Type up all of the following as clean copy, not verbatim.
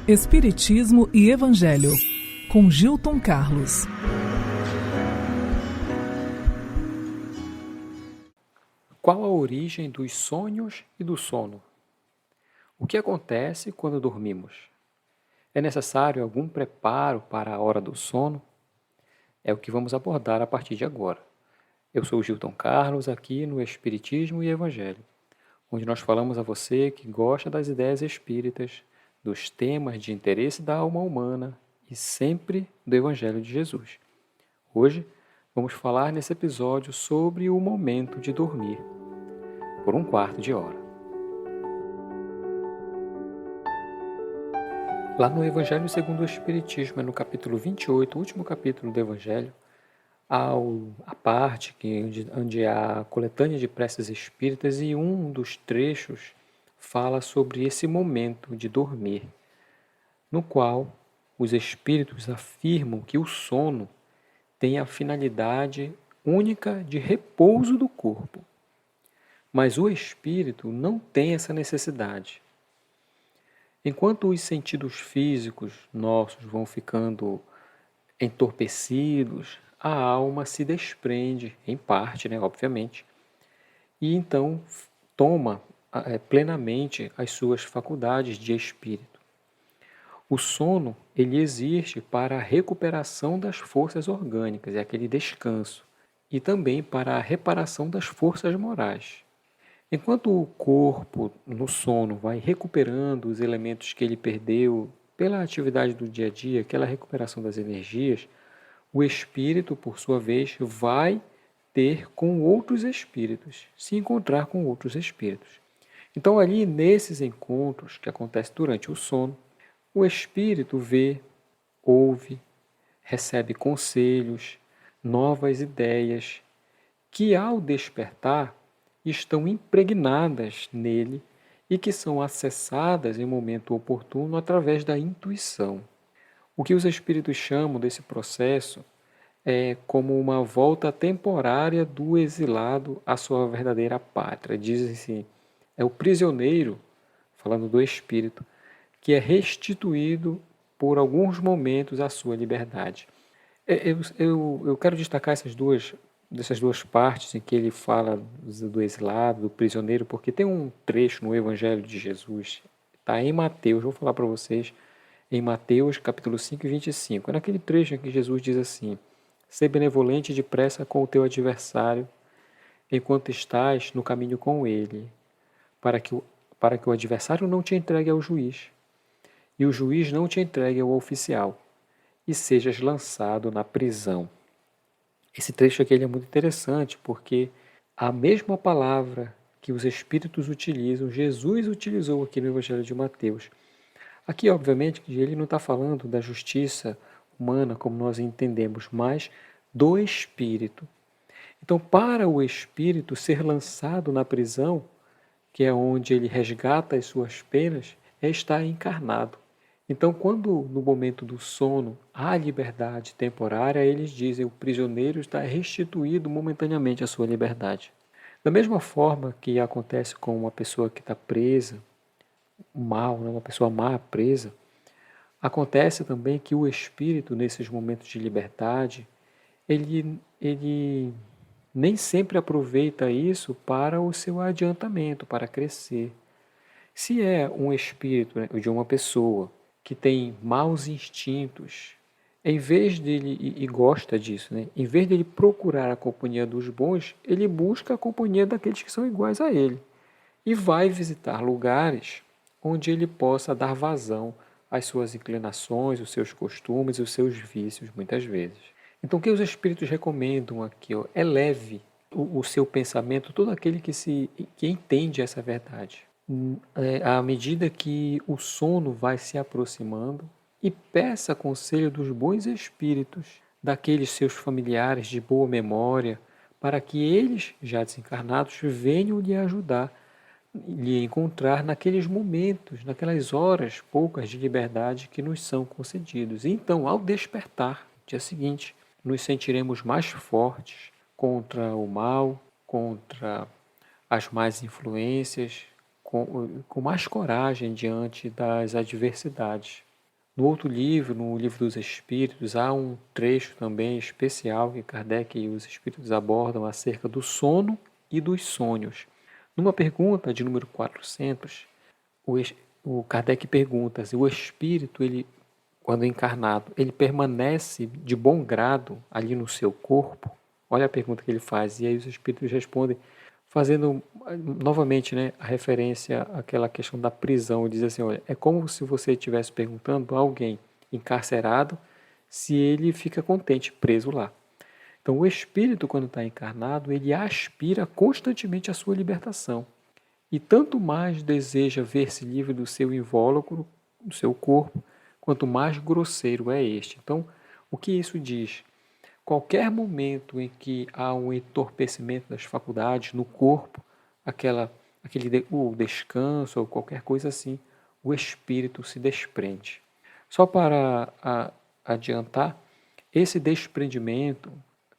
Espiritismo e Evangelho, com Gilton Carlos. Qual a origem dos sonhos e do sono? O que acontece quando dormimos? É necessário algum preparo para a hora do sono? É o que vamos abordar a partir de agora. Eu sou o Gilton Carlos, aqui no Espiritismo e Evangelho, onde nós falamos a você que gosta das ideias espíritas, dos temas de interesse da alma humana e sempre do Evangelho de Jesus. Hoje, vamos falar nesse episódio sobre o momento de dormir, por um quarto de hora. Lá no Evangelho segundo o Espiritismo, no capítulo 28, o último capítulo do Evangelho, a parte onde há a coletânea de preces espíritas, e um dos trechos fala sobre esse momento de dormir, no qual os espíritos afirmam que o sono tem a finalidade única de repouso do corpo. Mas o espírito não tem essa necessidade. Enquanto os sentidos físicos nossos vão ficando entorpecidos, a alma se desprende, em parte, obviamente, e então toma plenamente as suas faculdades de espírito. O sono, ele existe para a recuperação das forças orgânicas, é aquele descanso, e também para a reparação das forças morais. Enquanto o corpo, no sono, vai recuperando os elementos que ele perdeu pela atividade do dia a dia, aquela recuperação das energias, o espírito, por sua vez, vai ter com outros espíritos, se encontrar com outros espíritos. Então, ali nesses encontros que acontecem durante o sono, o espírito vê, ouve, recebe conselhos, novas ideias, que ao despertar estão impregnadas nele e que são acessadas em momento oportuno através da intuição. O que os espíritos chamam desse processo é como uma volta temporária do exilado à sua verdadeira pátria. Dizem assim, é o prisioneiro, falando do espírito, que é restituído por alguns momentos à sua liberdade. Eu quero destacar dessas duas partes em que ele fala do exilado, do prisioneiro, porque tem um trecho no Evangelho de Jesus, está em Mateus, vou falar para vocês, em Mateus capítulo 5 e 25. É naquele trecho em que Jesus diz assim: "Sê benevolente depressa com o teu adversário, enquanto estás no caminho com ele, para que o adversário não te entregue ao juiz, e o juiz não te entregue ao oficial, e sejas lançado na prisão." Esse trecho aqui ele é muito interessante porque a mesma palavra que os espíritos utilizam, Jesus utilizou aqui no Evangelho de Mateus. Aqui, obviamente, que ele não está falando da justiça humana como nós entendemos, mas do espírito. Então, para o espírito ser lançado na prisão, que é onde ele resgata as suas penas, é estar encarnado. Então, quando no momento do sono há liberdade temporária, eles dizem que o prisioneiro está restituído momentaneamente à sua liberdade. Da mesma forma que acontece com uma pessoa que está presa, mal, uma pessoa má presa, acontece também que o espírito, nesses momentos de liberdade, ele nem sempre aproveita isso para o seu adiantamento, para crescer. Se é um espírito de uma pessoa que tem maus instintos, em vez dele, e gosta disso, em vez dele procurar a companhia dos bons, ele busca a companhia daqueles que são iguais a ele. E vai visitar lugares onde ele possa dar vazão às suas inclinações, os seus costumes, os seus vícios, muitas vezes. Então, o que os espíritos recomendam aqui? Eleve o seu pensamento, todo aquele que entende essa verdade. À medida que o sono vai se aproximando, e peça conselho dos bons espíritos, daqueles seus familiares de boa memória, para que eles, já desencarnados, venham lhe ajudar, lhe encontrar naqueles momentos, naquelas horas poucas de liberdade que nos são concedidos. E então, ao despertar, dia seguinte, nos sentiremos mais fortes contra o mal, contra as más influências, com mais coragem diante das adversidades. No outro livro, no Livro dos Espíritos, há um trecho também especial que Kardec e os Espíritos abordam acerca do sono e dos sonhos. Numa pergunta de número 400, o Kardec pergunta se o espírito, quando encarnado, ele permanece de bom grado ali no seu corpo? Olha a pergunta que ele faz, e aí os espíritos respondem, fazendo novamente, né, a referência àquela questão da prisão. Diz assim, olha, é como se você estivesse perguntando a alguém encarcerado se ele fica contente preso lá. Então, o espírito, quando está encarnado, ele aspira constantemente a sua libertação. E tanto mais deseja ver-se livre do seu invólucro, do seu corpo, quanto mais grosseiro é este. Então, o que isso diz? Qualquer momento em que há um entorpecimento das faculdades no corpo, o descanso ou qualquer coisa assim, o espírito se desprende. Só para adiantar, esse desprendimento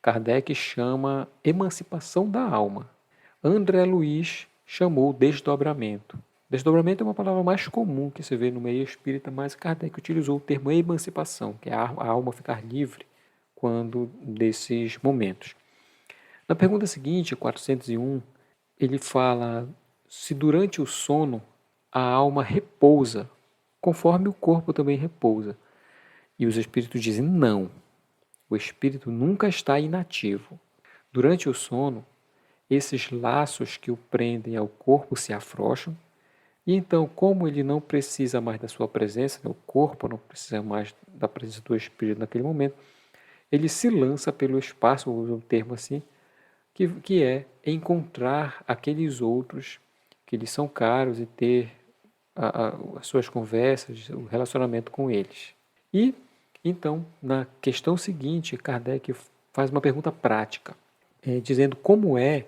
Kardec chama emancipação da alma. André Luiz chamou desdobramento. Desdobramento é uma palavra mais comum que se vê no meio espírita, mas Kardec utilizou o termo emancipação, que é a alma ficar livre quando desses momentos. Na pergunta seguinte, 401, ele fala se durante o sono a alma repousa, conforme o corpo também repousa. E os espíritos dizem não, o espírito nunca está inativo. Durante o sono, esses laços que o prendem ao corpo se afrouxam, e então, como ele não precisa mais da sua presença, o corpo não precisa mais da presença do espírito naquele momento, ele se lança pelo espaço, usa um termo assim, que é encontrar aqueles outros que lhes são caros e ter as suas conversas, o relacionamento com eles. E, então, na questão seguinte, Kardec faz uma pergunta prática, dizendo como é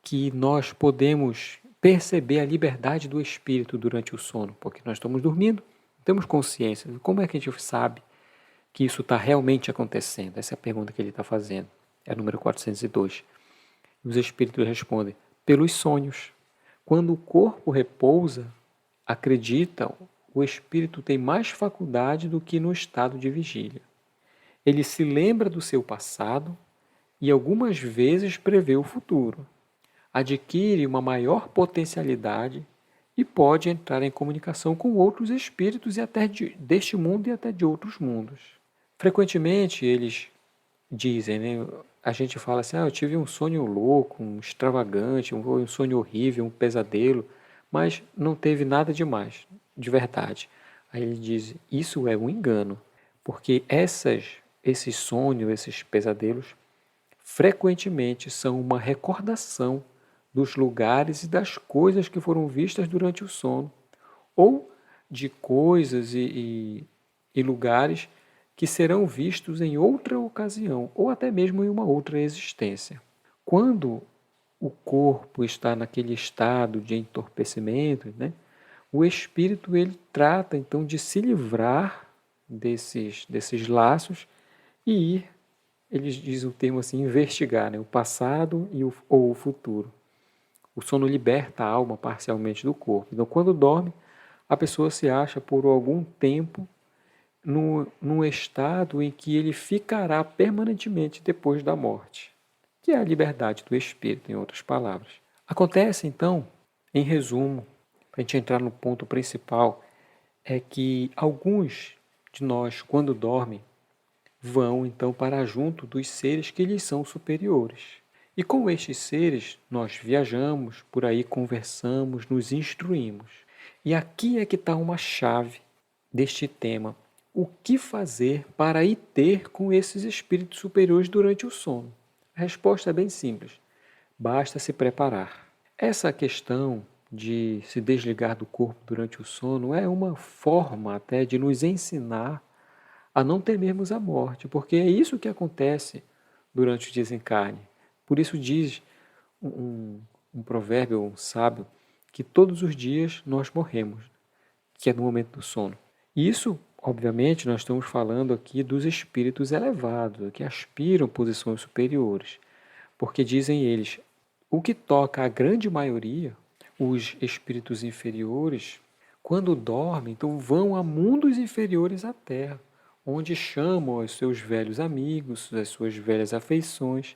que nós podemos perceber a liberdade do espírito durante o sono, porque nós estamos dormindo, temos consciência. Como é que a gente sabe que isso está realmente acontecendo? Essa é a pergunta que ele está fazendo. É a número 402. E os espíritos respondem, pelos sonhos. Quando o corpo repousa, acreditam, o espírito tem mais faculdade do que no estado de vigília. Ele se lembra do seu passado e algumas vezes prevê o futuro. Adquire uma maior potencialidade e pode entrar em comunicação com outros espíritos e até deste mundo e até de outros mundos. Frequentemente eles dizem, né, a gente fala assim, eu tive um sonho louco, um extravagante, um sonho horrível, um pesadelo, mas não teve nada demais, de verdade. Aí ele diz, isso é um engano, porque esses sonhos, esses pesadelos, frequentemente são uma recordação dos lugares e das coisas que foram vistas durante o sono, ou de coisas e lugares que serão vistos em outra ocasião, ou até mesmo em uma outra existência. Quando o corpo está naquele estado de entorpecimento, né, o espírito ele trata então de se livrar desses laços e ir, eles dizem o termo assim, investigar, né, o passado ou o futuro. O sono liberta a alma parcialmente do corpo. Então, quando dorme, a pessoa se acha por algum tempo num estado em que ele ficará permanentemente depois da morte, que é a liberdade do espírito, em outras palavras. Acontece, então, em resumo, para a gente entrar no ponto principal, é que alguns de nós, quando dormem, vão então para junto dos seres que lhes são superiores. E com estes seres nós viajamos, por aí conversamos, nos instruímos. E aqui é que está uma chave deste tema. O que fazer para ir ter com esses espíritos superiores durante o sono? A resposta é bem simples. Basta se preparar. Essa questão de se desligar do corpo durante o sono é uma forma até de nos ensinar a não temermos a morte, porque é isso que acontece durante o desencarne. Por isso diz um provérbio, um sábio, que todos os dias nós morremos, que é no momento do sono. E isso, obviamente, nós estamos falando aqui dos espíritos elevados, que aspiram posições superiores, porque dizem eles, o que toca à grande maioria, os espíritos inferiores, quando dormem, então vão a mundos inferiores à Terra, onde chamam os seus velhos amigos, as suas velhas afeições,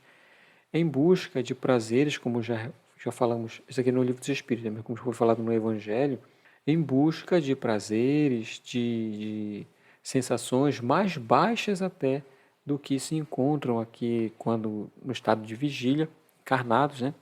em busca de prazeres, como já falamos, isso aqui no Livro dos Espíritos, mas como foi falado no Evangelho, em busca de prazeres, de sensações mais baixas até do que se encontram aqui quando no estado de vigília, encarnados, né,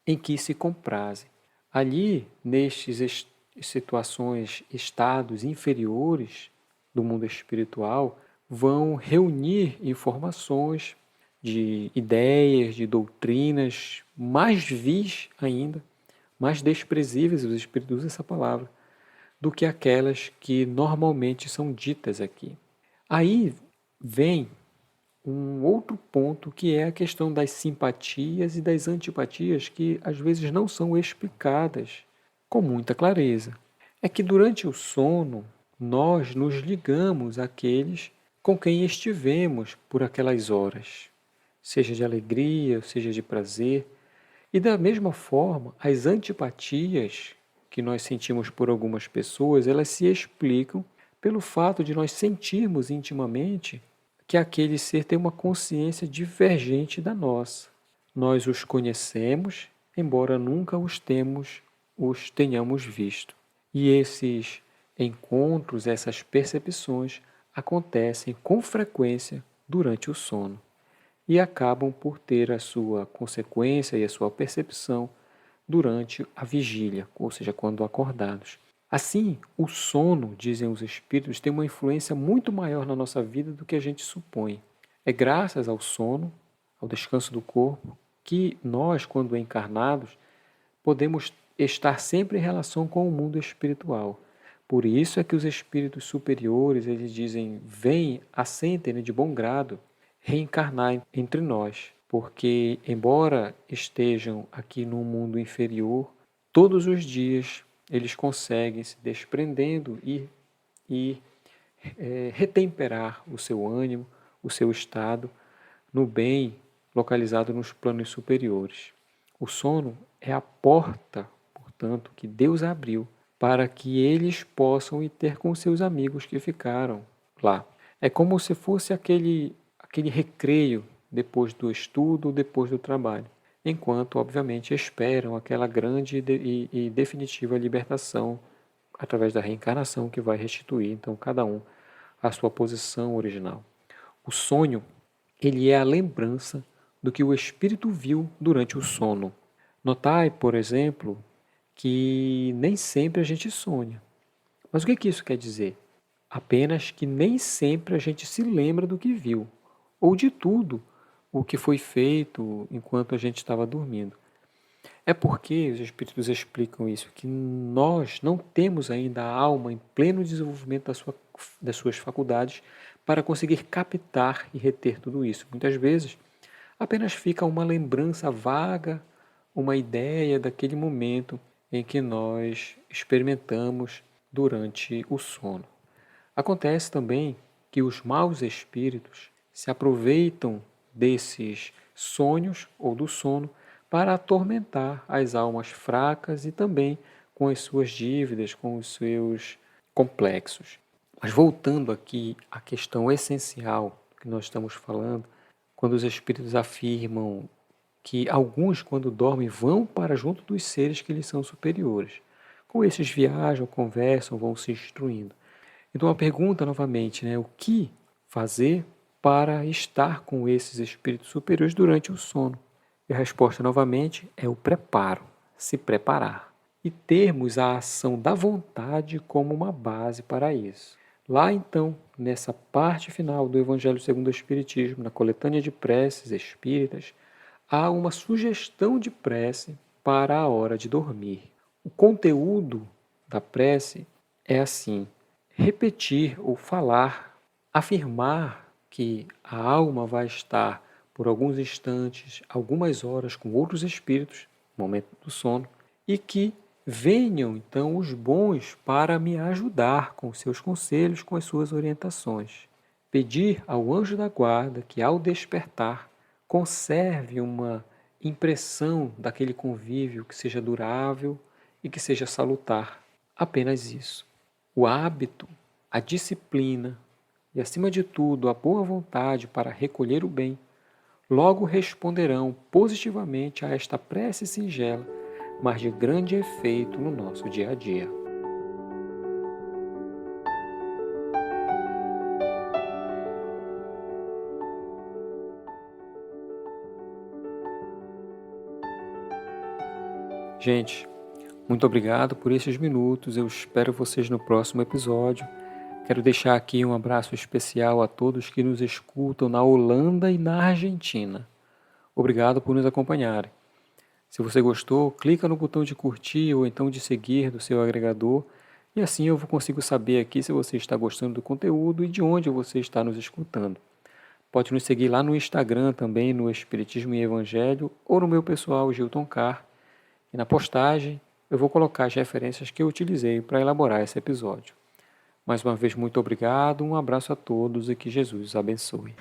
em que se comprazem. Ali, nestes situações, estados inferiores do mundo espiritual, vão reunir informações de ideias, de doutrinas mais vis ainda, mais desprezíveis, os espíritos usam essa palavra, do que aquelas que normalmente são ditas aqui. Aí vem um outro ponto que é a questão das simpatias e das antipatias que às vezes não são explicadas com muita clareza. É que durante o sono nós nos ligamos àqueles com quem estivemos por aquelas horas, seja de alegria, seja de prazer, e da mesma forma as antipatias que nós sentimos por algumas pessoas, elas se explicam pelo fato de nós sentirmos intimamente que aquele ser tem uma consciência divergente da nossa. Nós os conhecemos, embora nunca os tenhamos visto. E esses encontros, essas percepções acontecem com frequência durante o sono e acabam por ter a sua consequência e a sua percepção durante a vigília, ou seja, quando acordados. Assim, o sono, dizem os espíritos, tem uma influência muito maior na nossa vida do que a gente supõe. É graças ao sono, ao descanso do corpo, que nós, quando encarnados, podemos estar sempre em relação com o mundo espiritual. Por isso é que os espíritos superiores, eles dizem, vem, assentem de bom grado, reencarnar entre nós, porque, embora estejam aqui no mundo inferior, todos os dias eles conseguem se desprendendo e retemperar o seu ânimo, o seu estado, no bem localizado nos planos superiores. O sono é a porta, portanto, que Deus abriu para que eles possam ir ter com seus amigos que ficaram lá. É como se fosse aquele recreio depois do estudo, depois do trabalho, enquanto, obviamente, esperam aquela grande e definitiva libertação através da reencarnação que vai restituir, então, cada um à sua posição original. O sonho, ele é a lembrança do que o espírito viu durante o sono. Notai, por exemplo, que nem sempre a gente sonha. Mas o que isso quer dizer? Apenas que nem sempre a gente se lembra do que viu, ou de tudo o que foi feito enquanto a gente estava dormindo. É porque os espíritos explicam isso, que nós não temos ainda a alma em pleno desenvolvimento das suas faculdades para conseguir captar e reter tudo isso. Muitas vezes apenas fica uma lembrança vaga, uma ideia daquele momento em que nós experimentamos durante o sono. Acontece também que os maus espíritos se aproveitam desses sonhos ou do sono para atormentar as almas fracas e também com as suas dívidas, com os seus complexos. Mas voltando aqui à questão essencial que nós estamos falando, quando os espíritos afirmam que alguns, quando dormem, vão para junto dos seres que lhes são superiores. Com esses viajam, conversam, vão se instruindo. Então a pergunta novamente, né, o que fazer para estar com esses espíritos superiores durante o sono? E a resposta novamente é o preparo, se preparar e termos a ação da vontade como uma base para isso. Lá então, nessa parte final do Evangelho segundo o Espiritismo, na coletânea de preces espíritas, há uma sugestão de prece para a hora de dormir. O conteúdo da prece é assim: repetir ou falar, afirmar que a alma vai estar por alguns instantes, algumas horas com outros espíritos, no momento do sono, e que venham então os bons para me ajudar com seus conselhos, com as suas orientações. Pedir ao anjo da guarda que, ao despertar, conserve uma impressão daquele convívio que seja durável e que seja salutar. Apenas isso. o hábito, a disciplina e, acima de tudo, a boa vontade para recolher o bem, logo responderão positivamente a esta prece singela, mas de grande efeito no nosso dia a dia. Gente, muito obrigado por esses minutos. Eu espero vocês no próximo episódio. Quero deixar aqui um abraço especial a todos que nos escutam na Holanda e na Argentina. Obrigado por nos acompanharem. Se você gostou, clica no botão de curtir ou então de seguir do seu agregador e assim eu consigo saber aqui se você está gostando do conteúdo e de onde você está nos escutando. Pode nos seguir lá no Instagram também, no Espiritismo e Evangelho, ou no meu pessoal, Gilton Carr. E na postagem eu vou colocar as referências que eu utilizei para elaborar esse episódio. Mais uma vez, muito obrigado, um abraço a todos e que Jesus os abençoe.